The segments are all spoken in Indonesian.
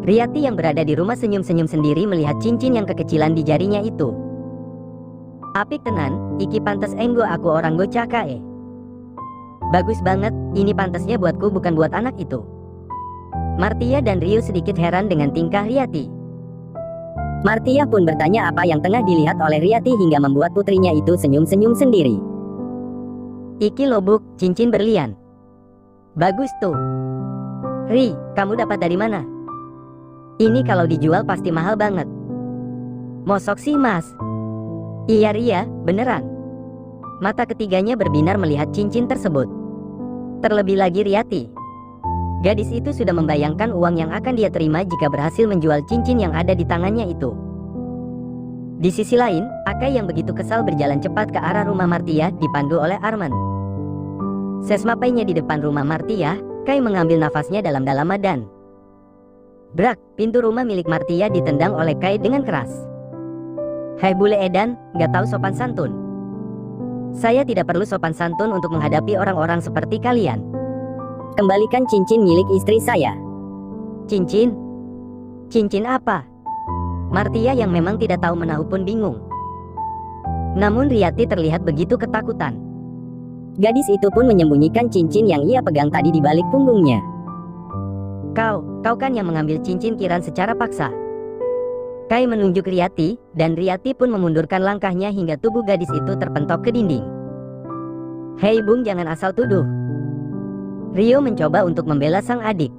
Riyati yang berada di rumah senyum-senyum sendiri melihat cincin yang kekecilan di jarinya itu. Apik tenan, iki pantes enggo aku orang gocah kae. Bagus banget, ini pantasnya buatku bukan buat anak itu. Martia dan Rio sedikit heran dengan tingkah Riyati. Martia pun bertanya apa yang tengah dilihat oleh Riyati hingga membuat putrinya itu senyum-senyum sendiri. Iki lobuk, cincin berlian. Bagus tuh. Ri, kamu dapat dari mana? Ini kalau dijual pasti mahal banget. Mosok sih mas? Iya Ria, beneran. Mata ketiganya berbinar melihat cincin tersebut. Terlebih lagi Riyati. Gadis itu sudah membayangkan uang yang akan dia terima jika berhasil menjual cincin yang ada di tangannya itu. Di sisi lain, Akai yang begitu kesal berjalan cepat ke arah rumah Martia dipandu oleh Arman. Sesmapainya di depan rumah Martia, Kai mengambil nafasnya dalam-dalam dan brak, pintu rumah milik Martia ditendang oleh Kai dengan keras. Hai bule edan, gak tahu sopan santun. Saya tidak perlu sopan santun untuk menghadapi orang-orang seperti kalian. Kembalikan cincin milik istri saya. Cincin? Cincin apa? Martia yang memang tidak tahu menahu pun bingung. Namun Riyati terlihat begitu ketakutan. Gadis itu pun menyembunyikan cincin yang ia pegang tadi di balik punggungnya. Kau kan yang mengambil cincin Kiran secara paksa. Kai menunjuk Riyati, dan Riyati pun memundurkan langkahnya hingga tubuh gadis itu terpentok ke dinding. Hei Bung, jangan asal tuduh. Rio mencoba untuk membela sang adik.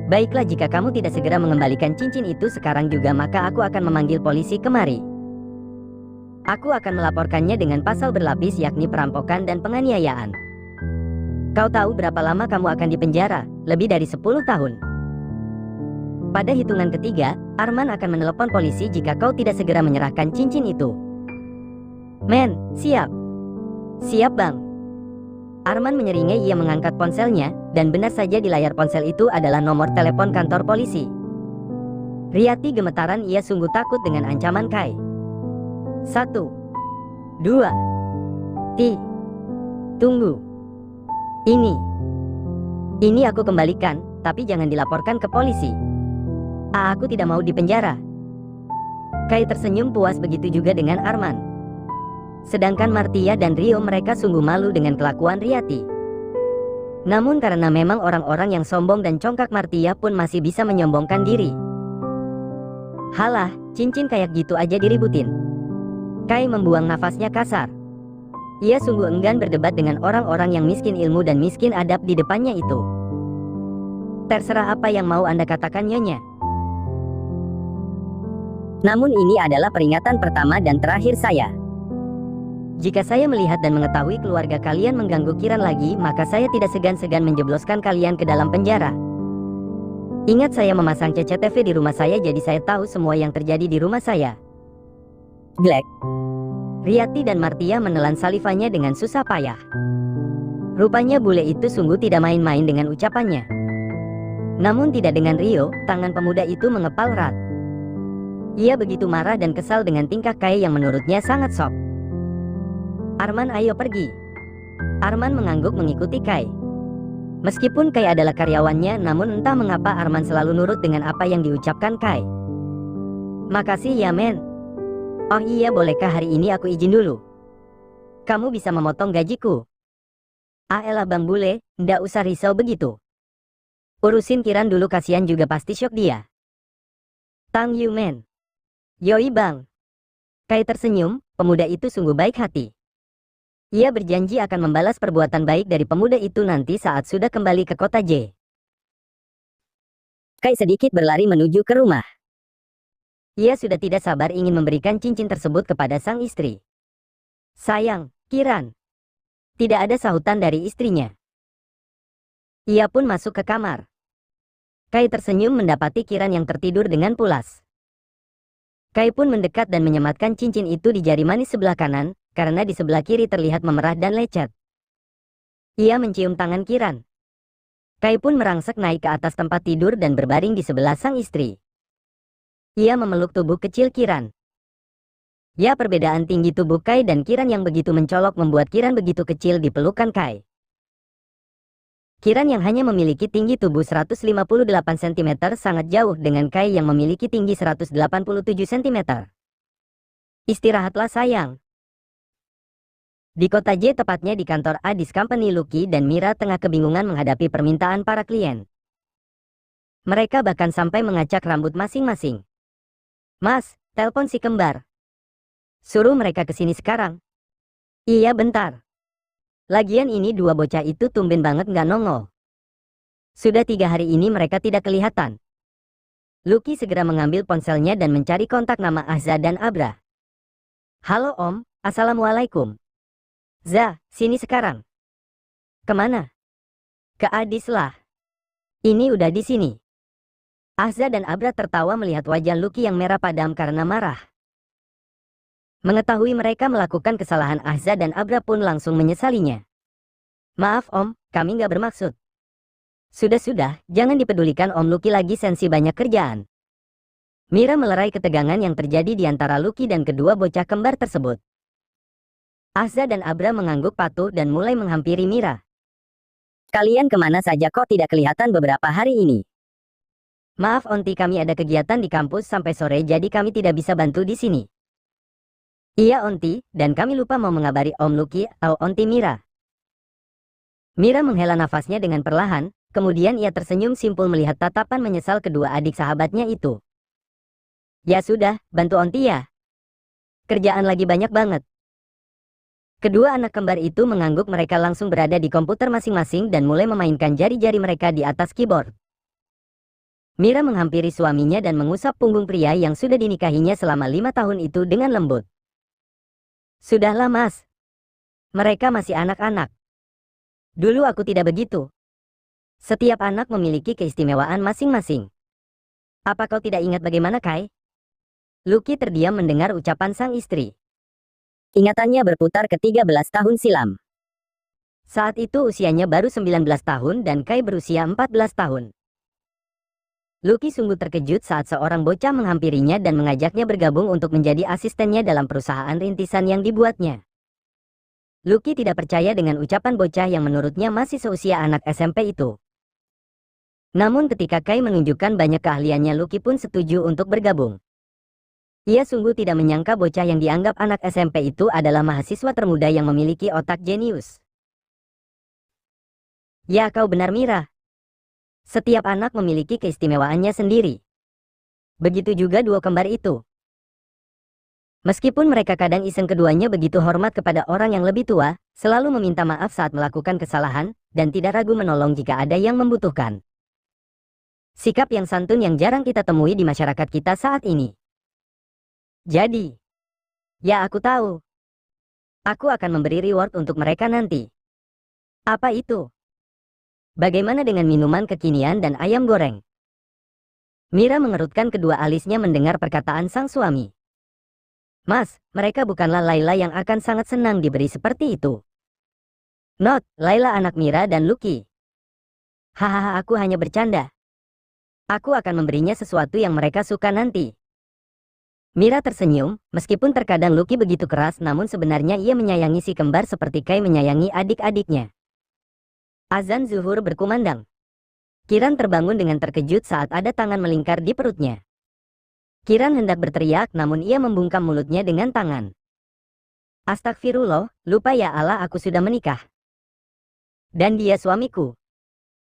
Baiklah, jika kamu tidak segera mengembalikan cincin itu sekarang juga, maka aku akan memanggil polisi kemari. Aku akan melaporkannya dengan pasal berlapis, yakni perampokan dan penganiayaan. Kau tahu berapa lama kamu akan dipenjara? Lebih dari 10 tahun. Pada hitungan ketiga, Arman akan menelepon polisi jika kau tidak segera menyerahkan cincin itu. Men, siap. Siap bang. Arman menyeringai. Ia mengangkat ponselnya, dan benar saja di layar ponsel itu adalah nomor telepon kantor polisi. Riyati gemetaran, ia sungguh takut dengan ancaman Kai. 1, 2, tunggu. Ini aku kembalikan, tapi jangan dilaporkan ke polisi. Aku tidak mau dipenjara. Kai tersenyum puas, begitu juga dengan Arman. Sedangkan Martia dan Rio mereka sungguh malu dengan kelakuan Riyati. Namun karena memang orang-orang yang sombong dan congkak, Martia pun masih bisa menyombongkan diri. Halah, cincin kayak gitu aja diributin. Kai membuang nafasnya kasar. Ia sungguh enggan berdebat dengan orang-orang yang miskin ilmu dan miskin adab di depannya itu. Terserah apa yang mau Anda katakan Nyonya. Namun ini adalah peringatan pertama dan terakhir saya. Jika saya melihat dan mengetahui keluarga kalian mengganggu Kiran lagi, maka saya tidak segan-segan menjebloskan kalian ke dalam penjara. Ingat, saya memasang CCTV di rumah saya, jadi saya tahu semua yang terjadi di rumah saya. Black. Riyati dan Martia menelan salivanya dengan susah payah. Rupanya bule itu sungguh tidak main-main dengan ucapannya. Namun tidak dengan Rio, tangan pemuda itu mengepal erat. Ia begitu marah dan kesal dengan tingkah Kai yang menurutnya sangat sok. Arman, ayo pergi. Arman mengangguk mengikuti Kai. Meskipun Kai adalah karyawannya, namun entah mengapa Arman selalu nurut dengan apa yang diucapkan Kai. Makasih ya men. Oh iya, bolehkah hari ini aku izin dulu? Kamu bisa memotong gajiku. Elah bang bule, ndak usah risau begitu. Urusin Kiran dulu, kasihan juga pasti syok dia. Tang you men. Yoi bang. Kai tersenyum, pemuda itu sungguh baik hati. Ia berjanji akan membalas perbuatan baik dari pemuda itu nanti saat sudah kembali ke kota J. Kai sedikit berlari menuju ke rumah. Ia sudah tidak sabar ingin memberikan cincin tersebut kepada sang istri. Sayang, Kiran. Tidak ada sahutan dari istrinya. Ia pun masuk ke kamar. Kai tersenyum mendapati Kiran yang tertidur dengan pulas. Kai pun mendekat dan menyematkan cincin itu di jari manis sebelah kanan, karena di sebelah kiri terlihat memerah dan lecet. Ia mencium tangan Kiran. Kai pun merangsek naik ke atas tempat tidur dan berbaring di sebelah sang istri. Ia memeluk tubuh kecil Kiran. Ya, perbedaan tinggi tubuh Kai dan Kiran yang begitu mencolok membuat Kiran begitu kecil di pelukan Kai. Kiran yang hanya memiliki tinggi tubuh 158 cm sangat jauh dengan Kai yang memiliki tinggi 187 cm. Istirahatlah sayang. Di kota J, tepatnya di kantor Addis Company, Lucky dan Mira tengah kebingungan menghadapi permintaan para klien. Mereka bahkan sampai mengacak rambut masing-masing. Mas, telepon si kembar. Suruh mereka ke sini sekarang. Iya bentar. Lagian ini dua bocah itu tumben banget nggak nongol. Sudah 3 hari ini mereka tidak kelihatan. Lucky segera mengambil ponselnya dan mencari kontak nama Ahza dan Abra. Halo Om, Assalamualaikum. Za, sini sekarang. Kemana? Ke Addis lah. Ini udah di sini. Ahza dan Abra tertawa melihat wajah Lucky yang merah padam karena marah. Mengetahui mereka melakukan kesalahan, Ahza dan Abra pun langsung menyesalinya. Maaf Om, kami nggak bermaksud. Sudah, jangan dipedulikan Om, Lucky lagi sensi banyak kerjaan. Mira melerai ketegangan yang terjadi di antara Lucky dan kedua bocah kembar tersebut. Ahza dan Abra mengangguk patuh dan mulai menghampiri Mira. Kalian kemana saja kok tidak kelihatan beberapa hari ini? Maaf Onti, kami ada kegiatan di kampus sampai sore jadi kami tidak bisa bantu di sini. Iya Onti, dan kami lupa mau mengabari Om Lucky atau Onti Mira. Mira menghela nafasnya dengan perlahan, kemudian ia tersenyum simpul melihat tatapan menyesal kedua adik sahabatnya itu. Ya sudah, bantu Onti ya. Kerjaan lagi banyak banget. Kedua anak kembar itu mengangguk, mereka langsung berada di komputer masing-masing dan mulai memainkan jari-jari mereka di atas keyboard. Mira menghampiri suaminya dan mengusap punggung pria yang sudah dinikahinya selama 5 tahun itu dengan lembut. Sudahlah Mas. Mereka masih anak-anak. Dulu aku tidak begitu. Setiap anak memiliki keistimewaan masing-masing. Apa kau tidak ingat bagaimana Kai? Lucky terdiam mendengar ucapan sang istri. Ingatannya berputar ke 13 tahun silam. Saat itu usianya baru 19 tahun dan Kai berusia 14 tahun. Lucky sungguh terkejut saat seorang bocah menghampirinya dan mengajaknya bergabung untuk menjadi asistennya dalam perusahaan rintisan yang dibuatnya. Lucky tidak percaya dengan ucapan bocah yang menurutnya masih seusia anak SMP itu. Namun ketika Kai menunjukkan banyak keahliannya, Lucky pun setuju untuk bergabung. Ia sungguh tidak menyangka bocah yang dianggap anak SMP itu adalah mahasiswa termuda yang memiliki otak jenius. Ya, kau benar Mira. Setiap anak memiliki keistimewaannya sendiri. Begitu juga dua kembar itu. Meskipun mereka kadang iseng, keduanya begitu hormat kepada orang yang lebih tua, selalu meminta maaf saat melakukan kesalahan, dan tidak ragu menolong jika ada yang membutuhkan. Sikap yang santun yang jarang kita temui di masyarakat kita saat ini. Jadi, ya aku tahu. Aku akan memberi reward untuk mereka nanti. Apa itu? Bagaimana dengan minuman kekinian dan ayam goreng? Mira mengerutkan kedua alisnya mendengar perkataan sang suami. Mas, mereka bukanlah Laila yang akan sangat senang diberi seperti itu. Not, Laila anak Mira dan Lucky. Hahaha, aku hanya bercanda. Aku akan memberinya sesuatu yang mereka suka nanti. Mira tersenyum, meskipun terkadang Lucky begitu keras, namun sebenarnya ia menyayangi si kembar seperti Kai menyayangi adik-adiknya. Azan zuhur berkumandang. Kiran terbangun dengan terkejut saat ada tangan melingkar di perutnya. Kiran hendak berteriak, namun ia membungkam mulutnya dengan tangan. Astagfirullah, lupa ya Allah, aku sudah menikah. Dan dia suamiku.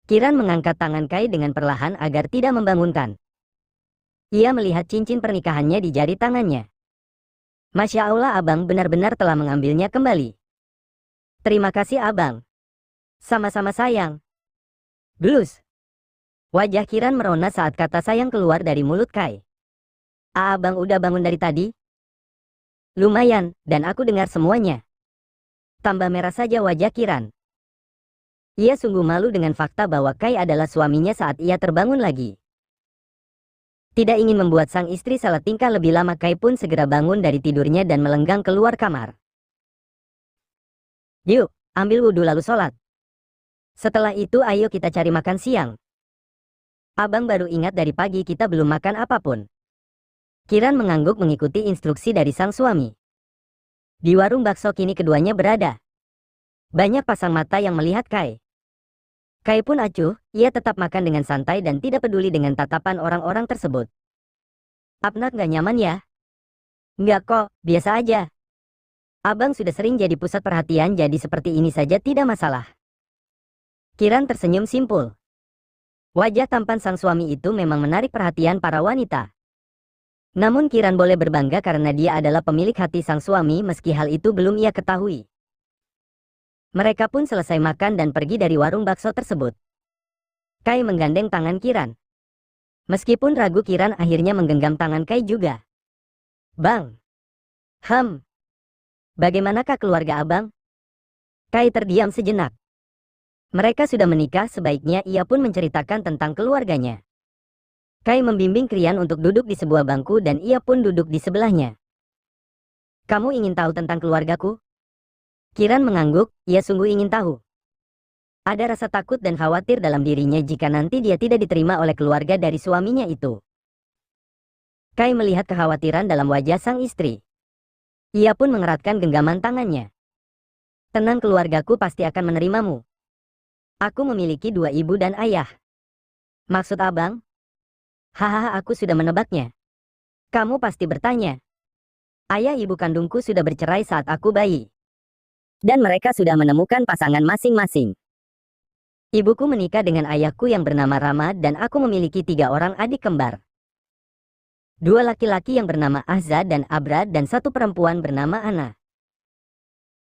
Kiran mengangkat tangan Kai dengan perlahan agar tidak membangunkan. Ia melihat cincin pernikahannya di jari tangannya. Masya Allah, abang benar-benar telah mengambilnya kembali. Terima kasih abang. Sama-sama sayang. Blus. Wajah Kiran merona saat kata sayang keluar dari mulut Kai. Abang udah bangun dari tadi? Lumayan, dan aku dengar semuanya. Tambah merah saja wajah Kiran. Ia sungguh malu dengan fakta bahwa Kai adalah suaminya saat ia terbangun lagi. Tidak ingin membuat sang istri salah tingkah lebih lama, Kai pun segera bangun dari tidurnya dan melenggang keluar kamar. Yuk, ambil wudhu lalu sholat. Setelah itu ayo kita cari makan siang. Abang baru ingat dari pagi kita belum makan apapun. Kiran mengangguk mengikuti instruksi dari sang suami. Di warung bakso kini keduanya berada. Banyak pasang mata yang melihat Kai. Kai pun acuh, ia tetap makan dengan santai dan tidak peduli dengan tatapan orang-orang tersebut. Apnak gak nyaman ya? Nggak kok, biasa aja. Abang sudah sering jadi pusat perhatian, jadi seperti ini saja tidak masalah. Kiran tersenyum simpul. Wajah tampan sang suami itu memang menarik perhatian para wanita. Namun Kiran boleh berbangga karena dia adalah pemilik hati sang suami meski hal itu belum ia ketahui. Mereka pun selesai makan dan pergi dari warung bakso tersebut. Kai menggandeng tangan Kiran. Meskipun ragu, Kiran akhirnya menggenggam tangan Kai juga. Bang. Bagaimanakah keluarga abang? Kai terdiam sejenak. Mereka sudah menikah, sebaiknya ia pun menceritakan tentang keluarganya. Kai membimbing Kiran untuk duduk di sebuah bangku dan ia pun duduk di sebelahnya. Kamu ingin tahu tentang keluargaku? Kiran mengangguk, ia sungguh ingin tahu. Ada rasa takut dan khawatir dalam dirinya jika nanti dia tidak diterima oleh keluarga dari suaminya itu. Kai melihat kekhawatiran dalam wajah sang istri. Ia pun mengeratkan genggaman tangannya. Tenang, keluargaku pasti akan menerimamu. Aku memiliki 2 ibu dan ayah. Maksud abang? Hahaha, aku sudah menebaknya. Kamu pasti bertanya. Ayah ibu kandungku sudah bercerai saat aku bayi. Dan mereka sudah menemukan pasangan masing-masing. Ibuku menikah dengan ayahku yang bernama Rama dan aku memiliki 3 orang adik kembar. 2 laki-laki yang bernama Ahza dan Abra dan 1 perempuan bernama Ana.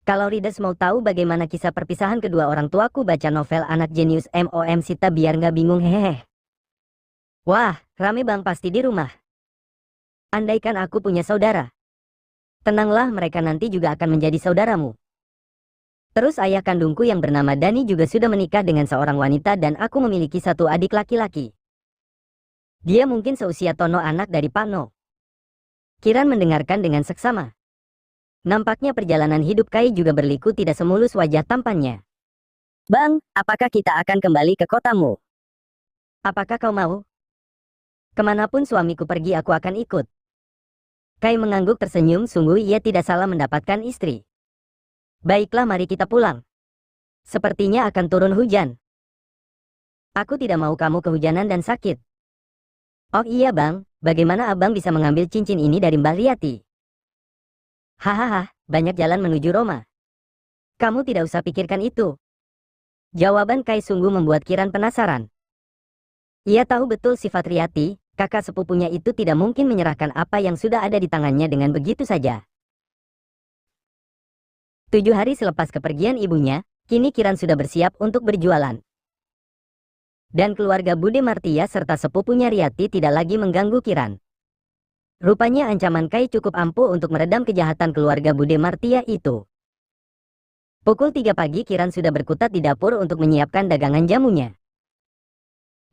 Kalau readers mau tahu bagaimana kisah perpisahan kedua orang tuaku, baca novel Anak Jenius MOM Sita biar nggak bingung, hehehe. Wah, rame bang pasti di rumah. Andaikan aku punya saudara. Tenanglah, mereka nanti juga akan menjadi saudaramu. Terus ayah kandungku yang bernama Dani juga sudah menikah dengan seorang wanita dan aku memiliki 1 adik laki-laki. Dia mungkin seusia Tono, anak dari Pak No. Kiran mendengarkan dengan seksama. Nampaknya perjalanan hidup Kai juga berliku tidak semulus wajah tampannya. Bang, apakah kita akan kembali ke kotamu? Apakah kau mau? Kemanapun suamiku pergi aku akan ikut. Kai mengangguk tersenyum, sungguh ia tidak salah mendapatkan istri. Baiklah, mari kita pulang. Sepertinya akan turun hujan. Aku tidak mau kamu kehujanan dan sakit. Oh iya bang, bagaimana abang bisa mengambil cincin ini dari Mbak Riyati? Hahaha, banyak jalan menuju Roma. Kamu tidak usah pikirkan itu. Jawaban Kai sungguh membuat Kiran penasaran. Ia tahu betul sifat Riyati, kakak sepupunya itu tidak mungkin menyerahkan apa yang sudah ada di tangannya dengan begitu saja. 7 hari selepas kepergian ibunya, kini Kiran sudah bersiap untuk berjualan. Dan keluarga Bude Martia serta sepupunya Riyati tidak lagi mengganggu Kiran. Rupanya ancaman Kai cukup ampuh untuk meredam kejahatan keluarga Bude Martia itu. Pukul 3 pagi Kiran sudah berkutat di dapur untuk menyiapkan dagangan jamunya.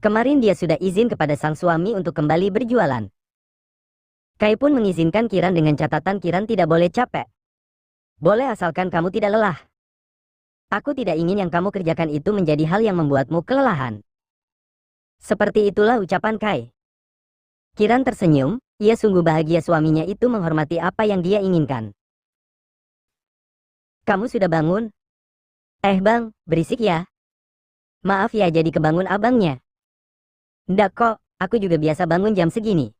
Kemarin dia sudah izin kepada sang suami untuk kembali berjualan. Kai pun mengizinkan Kiran dengan catatan Kiran tidak boleh capek. Boleh asalkan kamu tidak lelah. Aku tidak ingin yang kamu kerjakan itu menjadi hal yang membuatmu kelelahan. Seperti itulah ucapan Kai. Kiran tersenyum, ia sungguh bahagia suaminya itu menghormati apa yang dia inginkan. Kamu sudah bangun? Bang, berisik ya. Maaf ya jadi kebangun abangnya. Ndak kok, aku juga biasa bangun jam segini.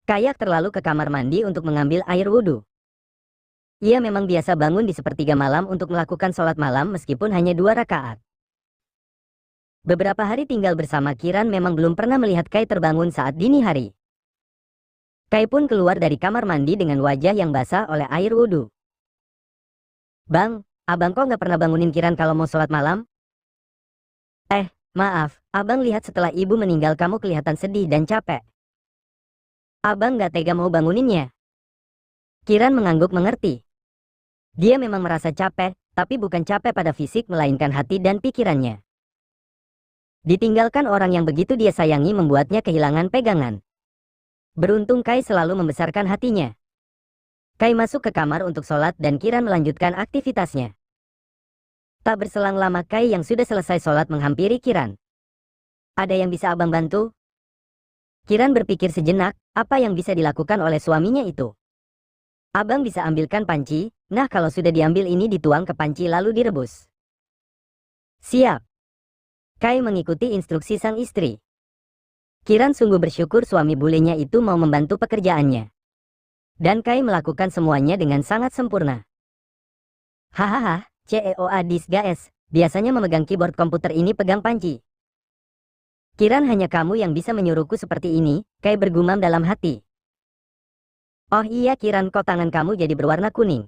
Kayak terlalu ke kamar mandi untuk mengambil air wudhu. Ia memang biasa bangun di sepertiga malam untuk melakukan sholat malam meskipun hanya 2 rakaat. Beberapa hari tinggal bersama Kiran memang belum pernah melihat Kai terbangun saat dini hari. Kai pun keluar dari kamar mandi dengan wajah yang basah oleh air wudhu. Bang, abang kok nggak pernah bangunin Kiran kalau mau sholat malam? Maaf, abang lihat setelah ibu meninggal kamu kelihatan sedih dan capek. Abang nggak tega mau banguninnya. Kiran mengangguk mengerti. Dia memang merasa capek, tapi bukan capek pada fisik melainkan hati dan pikirannya. Ditinggalkan orang yang begitu dia sayangi membuatnya kehilangan pegangan. Beruntung Kai selalu membesarkan hatinya. Kai masuk ke kamar untuk sholat dan Kiran melanjutkan aktivitasnya. Tak berselang lama Kai yang sudah selesai sholat menghampiri Kiran. Ada yang bisa abang bantu? Kiran berpikir sejenak, apa yang bisa dilakukan oleh suaminya itu. Abang bisa ambilkan panci, nah kalau sudah diambil ini dituang ke panci lalu direbus. Siap. Kai mengikuti instruksi sang istri. Kiran sungguh bersyukur suami bulenya itu mau membantu pekerjaannya. Dan Kai melakukan semuanya dengan sangat sempurna. Hahaha, CEOA Disguise, biasanya memegang keyboard komputer ini pegang panci. Kiran hanya kamu yang bisa menyuruhku seperti ini, Kai bergumam dalam hati. Oh iya Kiran, kok tangan kamu jadi berwarna kuning?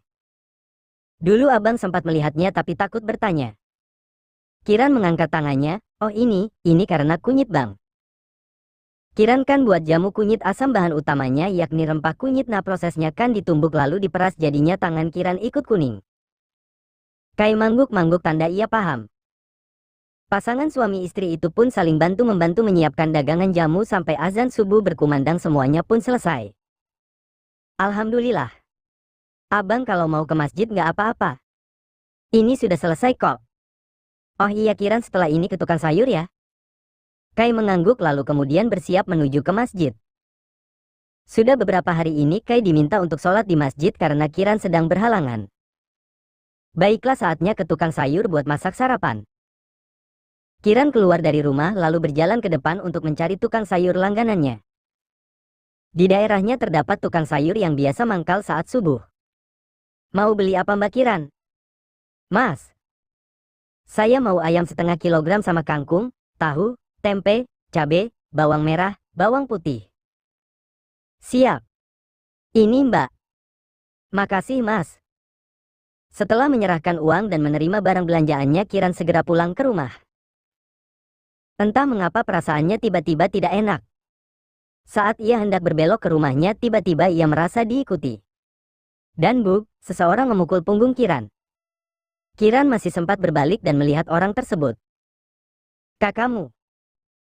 Dulu abang sempat melihatnya tapi takut bertanya. Kiran mengangkat tangannya, oh ini karena kunyit bang. Kiran kan buat jamu kunyit asam, bahan utamanya yakni rempah kunyit, nah prosesnya kan ditumbuk lalu diperas, jadinya tangan Kiran ikut kuning. Kai mangguk-mangguk tanda ia paham. Pasangan suami istri itu pun saling bantu-membantu menyiapkan dagangan jamu sampai azan subuh berkumandang, semuanya pun selesai. Alhamdulillah. Abang kalau mau ke masjid nggak apa-apa. Ini sudah selesai kok. Oh iya Kiran, setelah ini ke tukang sayur ya. Kai mengangguk lalu kemudian bersiap menuju ke masjid. Sudah beberapa hari ini Kai diminta untuk sholat di masjid karena Kiran sedang berhalangan. Baiklah, saatnya ke tukang sayur buat masak sarapan. Kiran keluar dari rumah lalu berjalan ke depan untuk mencari tukang sayur langganannya. Di daerahnya terdapat tukang sayur yang biasa mangkal saat subuh. Mau beli apa Mbak Kiran? Mas, saya mau ayam 1/2 kilogram sama kangkung, tahu, tempe, cabe, bawang merah, bawang putih. Siap. Ini Mbak. Makasih Mas. Setelah menyerahkan uang dan menerima barang belanjaannya, Kiran segera pulang ke rumah. Entah mengapa perasaannya tiba-tiba tidak enak. Saat ia hendak berbelok ke rumahnya, tiba-tiba ia merasa diikuti. Dan buk, seseorang memukul punggung Kiran. Kiran masih sempat berbalik dan melihat orang tersebut. Kakakmu.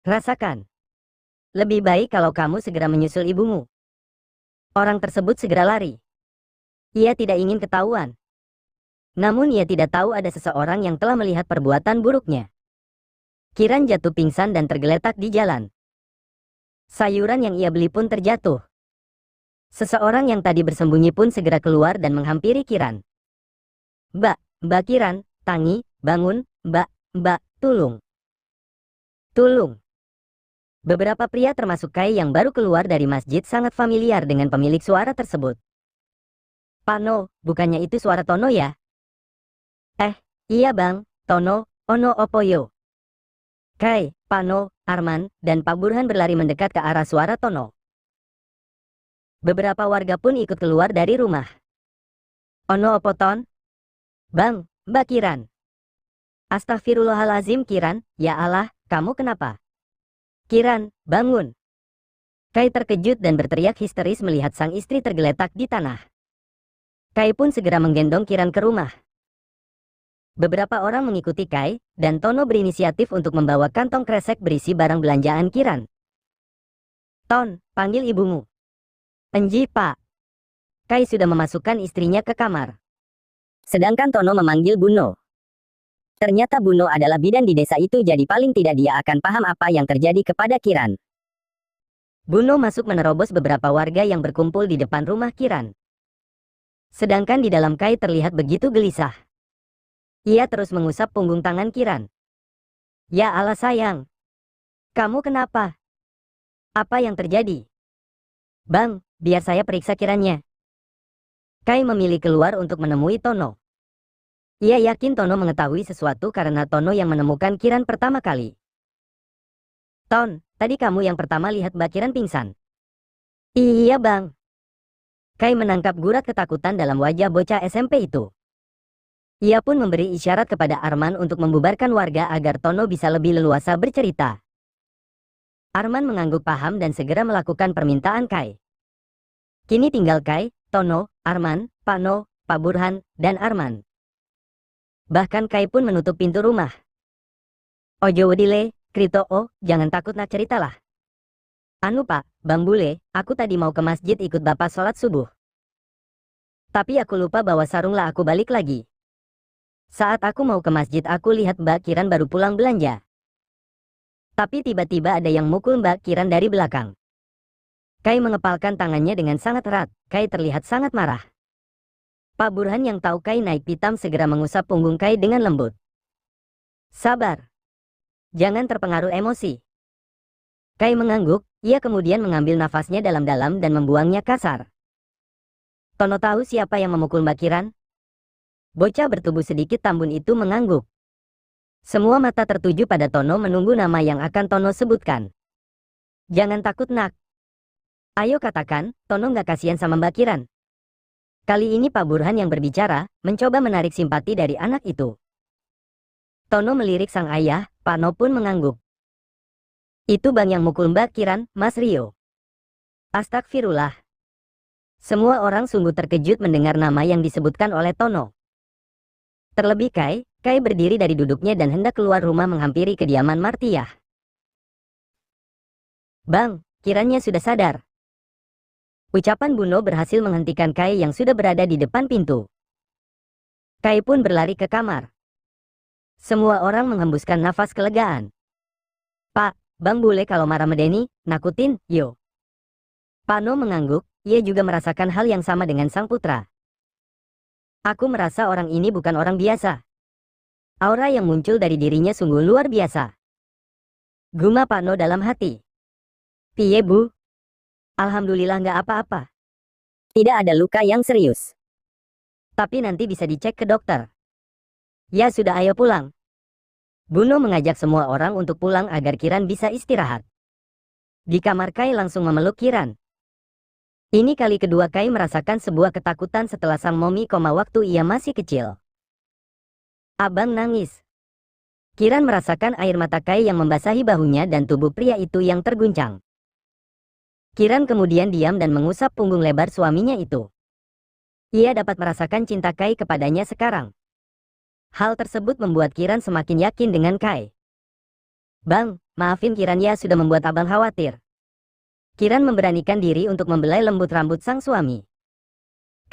Rasakan. Lebih baik kalau kamu segera menyusul ibumu. Orang tersebut segera lari. Ia tidak ingin ketahuan. Namun ia tidak tahu ada seseorang yang telah melihat perbuatan buruknya. Kiran jatuh pingsan dan tergeletak di jalan. Sayuran yang ia beli pun terjatuh. Seseorang yang tadi bersembunyi pun segera keluar dan menghampiri Kiran. Mbak Kiran, Tangi, bangun, Mbak, tolong. Tolong. Beberapa pria termasuk Kai yang baru keluar dari masjid sangat familiar dengan pemilik suara tersebut. Pano, bukannya itu suara Tono ya? Iya bang, Tono, ono opoyo. Kai, Pano, Arman, dan Pak Burhan berlari mendekat ke arah suara Tono. Beberapa warga pun ikut keluar dari rumah. Ono opo Ton? Bang, Mbak Kiran. Astagfirullahalazim Kiran, ya Allah, kamu kenapa? Kiran, bangun. Kai terkejut dan berteriak histeris melihat sang istri tergeletak di tanah. Kai pun segera menggendong Kiran ke rumah. Beberapa orang mengikuti Kai, dan Tono berinisiatif untuk membawa kantong kresek berisi barang belanjaan Kiran. Ton, panggil ibumu. Enji Pak. Kai sudah memasukkan istrinya ke kamar. Sedangkan Tono memanggil Buno. Ternyata Buno adalah bidan di desa itu, jadi paling tidak dia akan paham apa yang terjadi kepada Kiran. Buno masuk menerobos beberapa warga yang berkumpul di depan rumah Kiran. Sedangkan di dalam Kai terlihat begitu gelisah. Ia terus mengusap punggung tangan Kiran. Ya Allah sayang. Kamu kenapa? Apa yang terjadi? Bang, biar saya periksa Kirannya. Kai memilih keluar untuk menemui Tono. Ia yakin Tono mengetahui sesuatu karena Tono yang menemukan Kiran pertama kali. Ton, tadi kamu yang pertama lihat Mbak Kiran pingsan? Iya bang. Kai menangkap gurat ketakutan dalam wajah bocah SMP itu. Ia pun memberi isyarat kepada Arman untuk membubarkan warga agar Tono bisa lebih leluasa bercerita. Arman mengangguk paham dan segera melakukan permintaan Kai. Kini tinggal Kai, Tono, Arman, Pano, Pak Burhan, dan Arman. Bahkan Kai pun menutup pintu rumah. Ojo wedile, Krito, jangan takut nak ceritalah. Anu Pak, Bang Bule, aku tadi mau ke masjid ikut Bapak sholat subuh. Tapi aku lupa bawa sarung lah, aku balik lagi. Saat aku mau ke masjid aku lihat Mbak Kiran baru pulang belanja. Tapi tiba-tiba ada yang mukul Mbak Kiran dari belakang. Kai mengepalkan tangannya dengan sangat erat. Kai terlihat sangat marah. Pak Burhan yang tahu Kai naik pitam segera mengusap punggung Kai dengan lembut. Sabar. Jangan terpengaruh emosi. Kai mengangguk, ia kemudian mengambil nafasnya dalam-dalam dan membuangnya kasar. Tono tahu siapa yang memukul Mbak Kiran? Bocah bertubuh sedikit tambun itu mengangguk. Semua mata tertuju pada Tono menunggu nama yang akan Tono sebutkan. Jangan takut nak. Ayo katakan, Tono nggak kasihan sama Mbak Kiran. Kali ini Pak Burhan yang berbicara, mencoba menarik simpati dari anak itu. Tono melirik sang ayah, Pak No pun mengangguk. Itu Bang yang mukul Mbak Kiran, Mas Rio. Astagfirullah. Semua orang sungguh terkejut mendengar nama yang disebutkan oleh Tono. Terlebih Kai berdiri dari duduknya dan hendak keluar rumah menghampiri kediaman Martiah. Bang, kiranya sudah sadar. Ucapan Buno berhasil menghentikan Kai yang sudah berada di depan pintu. Kai pun berlari ke kamar. Semua orang menghembuskan nafas kelegaan. Pak, Bang bule kalau marah medeni, nakutin, yo. Pano mengangguk, ia juga merasakan hal yang sama dengan sang putra. Aku merasa orang ini bukan orang biasa. Aura yang muncul dari dirinya sungguh luar biasa. Guma Pano dalam hati. Piye bu? Alhamdulillah nggak apa-apa. Tidak ada luka yang serius. Tapi nanti bisa dicek ke dokter. Ya sudah ayo pulang. Buno mengajak semua orang untuk pulang agar Kiran bisa istirahat. Di kamar Kai langsung memeluk Kiran. Ini kali kedua Kai merasakan sebuah ketakutan setelah sang momi koma waktu ia masih kecil. Abang nangis. Kiran merasakan air mata Kai yang membasahi bahunya dan tubuh pria itu yang terguncang. Kiran kemudian diam dan mengusap punggung lebar suaminya itu. Ia dapat merasakan cinta Kai kepadanya sekarang. Hal tersebut membuat Kiran semakin yakin dengan Kai. Bang, maafin Kiran ya sudah membuat abang khawatir. Kiran memberanikan diri untuk membelai lembut rambut sang suami.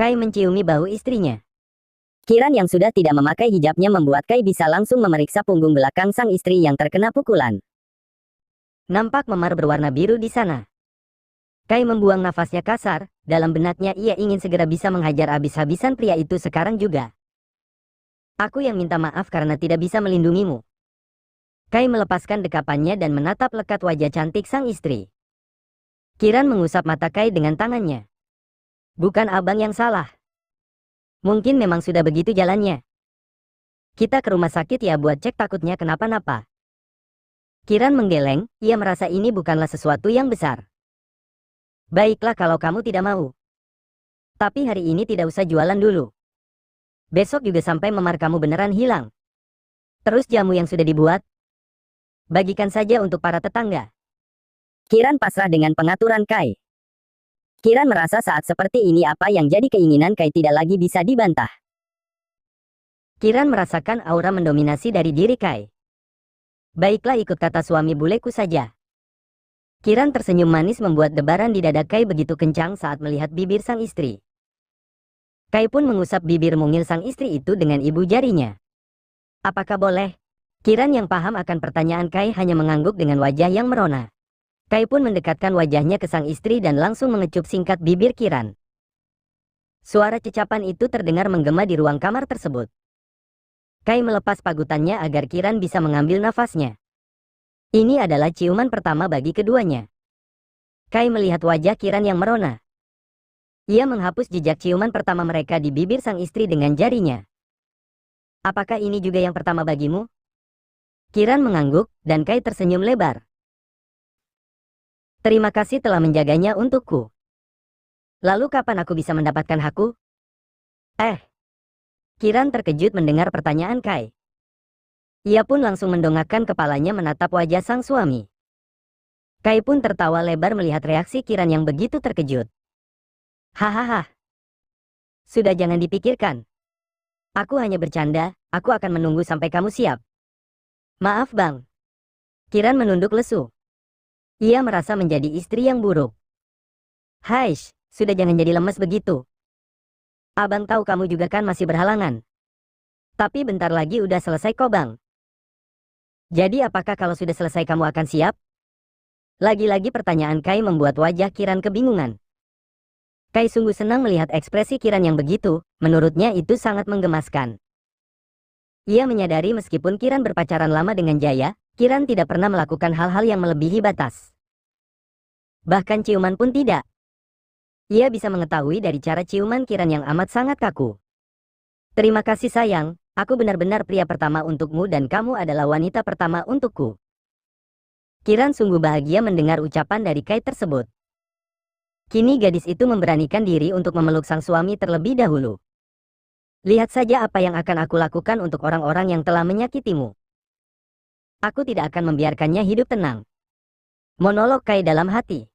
Kai menciumi bahu istrinya. Kiran yang sudah tidak memakai hijabnya membuat Kai bisa langsung memeriksa punggung belakang sang istri yang terkena pukulan. Nampak memar berwarna biru di sana. Kai membuang nafasnya kasar, dalam benaknya ia ingin segera bisa menghajar habis-habisan pria itu sekarang juga. Aku yang minta maaf karena tidak bisa melindungimu. Kai melepaskan dekapannya dan menatap lekat wajah cantik sang istri. Kiran mengusap mata Kai dengan tangannya. Bukan abang yang salah. Mungkin memang sudah begitu jalannya. Kita ke rumah sakit ya buat cek takutnya kenapa-napa. Kiran menggeleng, ia merasa ini bukanlah sesuatu yang besar. Baiklah kalau kamu tidak mau. Tapi hari ini tidak usah jualan dulu. Besok juga sampai memar kamu beneran hilang. Terus jamu yang sudah dibuat, bagikan saja untuk para tetangga. Kiran pasrah dengan pengaturan Kai. Kiran merasa saat seperti ini apa yang jadi keinginan Kai tidak lagi bisa dibantah. Kiran merasakan aura mendominasi dari diri Kai. Baiklah ikut kata suami buleku saja. Kiran tersenyum manis membuat debaran di dada Kai begitu kencang saat melihat bibir sang istri. Kai pun mengusap bibir mungil sang istri itu dengan ibu jarinya. Apakah boleh? Kiran yang paham akan pertanyaan Kai hanya mengangguk dengan wajah yang merona. Kai pun mendekatkan wajahnya ke sang istri dan langsung mengecup singkat bibir Kiran. Suara cecapan itu terdengar menggema di ruang kamar tersebut. Kai melepas pagutannya agar Kiran bisa mengambil nafasnya. Ini adalah ciuman pertama bagi keduanya. Kai melihat wajah Kiran yang merona. Ia menghapus jejak ciuman pertama mereka di bibir sang istri dengan jarinya. Apakah ini juga yang pertama bagimu? Kiran mengangguk, dan Kai tersenyum lebar. Terima kasih telah menjaganya untukku. Lalu kapan aku bisa mendapatkan hakku? Kiran terkejut mendengar pertanyaan Kai. Ia pun langsung mendongakkan kepalanya menatap wajah sang suami. Kai pun tertawa lebar melihat reaksi Kiran yang begitu terkejut. Hahaha. Sudah jangan dipikirkan. Aku hanya bercanda, aku akan menunggu sampai kamu siap. Maaf bang. Kiran menunduk lesu. Ia merasa menjadi istri yang buruk. Haish, sudah jangan jadi lemes begitu. Abang tahu kamu juga kan masih berhalangan. Tapi bentar lagi udah selesai kok bang. Jadi apakah kalau sudah selesai kamu akan siap? Lagi-lagi pertanyaan Kai membuat wajah Kiran kebingungan. Kai sungguh senang melihat ekspresi Kiran yang begitu, menurutnya itu sangat menggemaskan. Ia menyadari meskipun Kiran berpacaran lama dengan Jaya, Kiran tidak pernah melakukan hal-hal yang melebihi batas. Bahkan ciuman pun tidak. Ia bisa mengetahui dari cara ciuman Kiran yang amat sangat kaku. Terima kasih sayang, aku benar-benar pria pertama untukmu dan kamu adalah wanita pertama untukku. Kiran sungguh bahagia mendengar ucapan dari Kai tersebut. Kini gadis itu memberanikan diri untuk memeluk sang suami terlebih dahulu. Lihat saja apa yang akan aku lakukan untuk orang-orang yang telah menyakitimu. Aku tidak akan membiarkannya hidup tenang. Monolog Kai dalam hati.